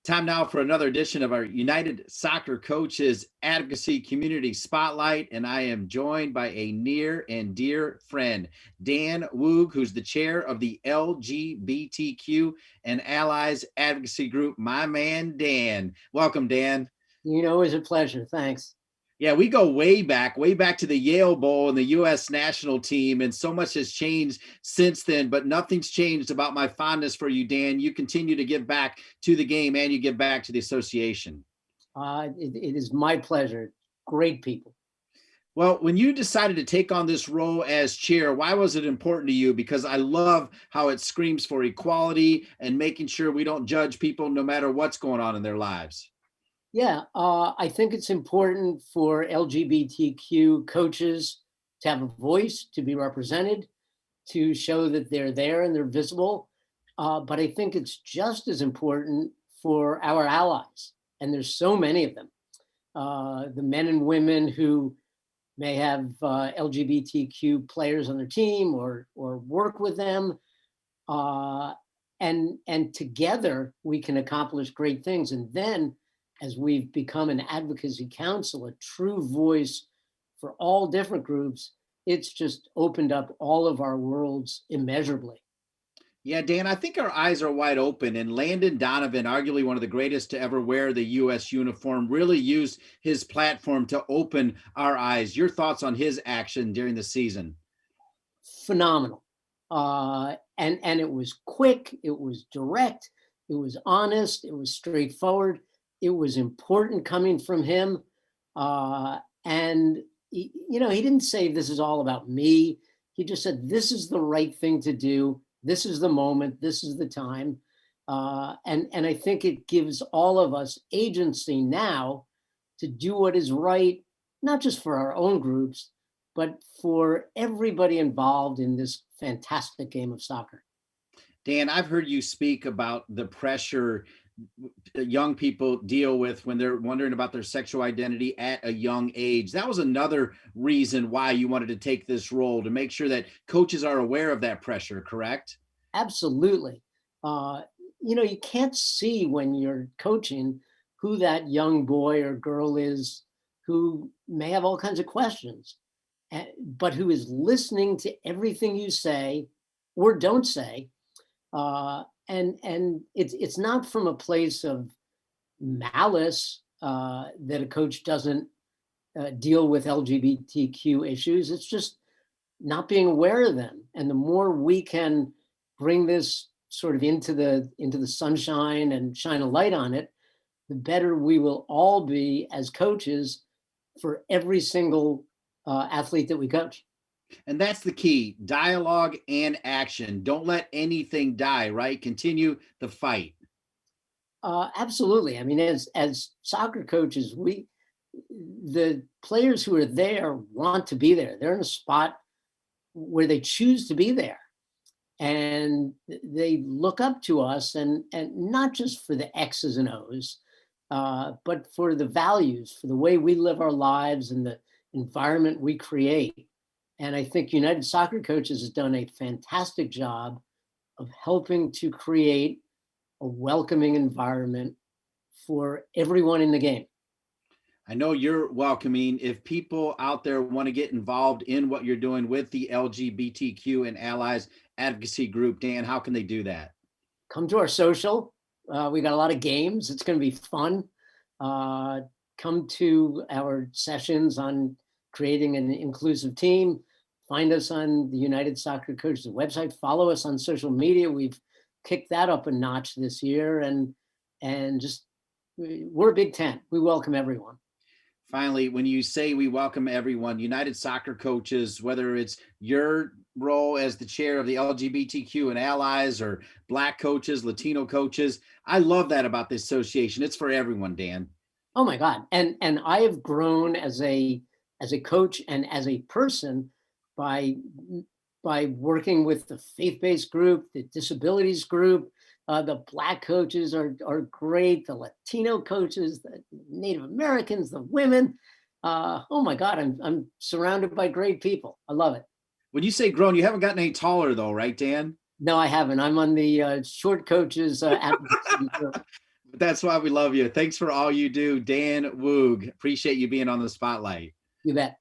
Time now for another edition of our United Soccer Coaches Advocacy Community Spotlight, and I am joined by a near and dear friend, Dan Woog, who's the chair of the LGBTQ and Allies Advocacy Group. My man, Dan. Welcome, Dan. It's a pleasure. Thanks. Yeah, we go way back to the Yale Bowl and the U.S. national team, and so much has changed since then, but nothing's changed about my fondness for you, Dan. You continue to give back to the game and you give back to the association. It is my pleasure. Great people. Well, when you decided to take on this role as chair, why was it important to you? Because I love how it screams for equality and making sure we don't judge people no matter what's going on in their lives. Yeah, I think it's important for LGBTQ coaches to have a voice, to be represented, to show that they're there and they're visible. But I think it's just as important for our allies, and there's so many of them. The men and women who may have LGBTQ players on their team or work with them. And together we can accomplish great things. And then as we've become an advocacy council, a true voice for all different groups, it's just opened up all of our worlds immeasurably. Yeah, Dan, I think our eyes are wide open, and Landon Donovan, arguably one of the greatest to ever wear the U.S. uniform, really used his platform to open our eyes. Your thoughts on his action during the season? Phenomenal. And it was quick, it was direct, it was honest, it was straightforward. It was important coming from him. And he didn't say this is all about me. He just said, this is the right thing to do. This is the moment. This is the time. And I think it gives all of us agency now to do what is right, not just for our own groups, but for everybody involved in this fantastic game of soccer. Dan, I've heard you speak about the pressure young people deal with when they're wondering about their sexual identity at a young age. That was another reason why you wanted to take this role, to make sure that coaches are aware of that pressure, correct? Absolutely. You can't see when you're coaching who that young boy or girl is who may have all kinds of questions, but who is listening to everything you say or don't say. And it's not from a place of malice that a coach doesn't deal with LGBTQ issues. It's just not being aware of them. And the more we can bring this sort of into the sunshine and shine a light on it, the better we will all be as coaches for every single athlete that we coach. And that's the key: dialogue and action. Don't let anything die, right? Continue the fight. Absolutely. I mean, as soccer coaches, the players who are there want to be there. They're in a spot where they choose to be there. And they look up to us, and not just for the X's and O's, but for the values, for the way we live our lives and the environment we create. And I think United Soccer Coaches has done a fantastic job of helping to create a welcoming environment for everyone in the game. I know you're welcoming. If people out there want to get involved in what you're doing with the LGBTQ and Allies Advocacy Group, Dan, how can they do that? Come to our social. We got a lot of games. It's going to be fun. Come to our sessions on creating an inclusive team. Find us on the United Soccer Coaches website. Follow us on social media. We've kicked that up a notch this year, and just we're a big tent. We welcome everyone. Finally, when you say we welcome everyone, United Soccer Coaches, whether it's your role as the chair of the LGBTQ and Allies, or Black coaches, Latino coaches, I love that about this association. It's for everyone, Dan. Oh my God. And I have grown as a coach and as a person by working with the faith-based group, the disabilities group. The Black coaches are great. The Latino coaches, the Native Americans, the women. Oh my God, I'm surrounded by great people. I love it. When you say grown, you haven't gotten any taller though, right, Dan? No, I haven't. I'm on the short coaches advocacy group. But that's why we love you. Thanks for all you do, Dan Woog. Appreciate you being on the spotlight. You bet.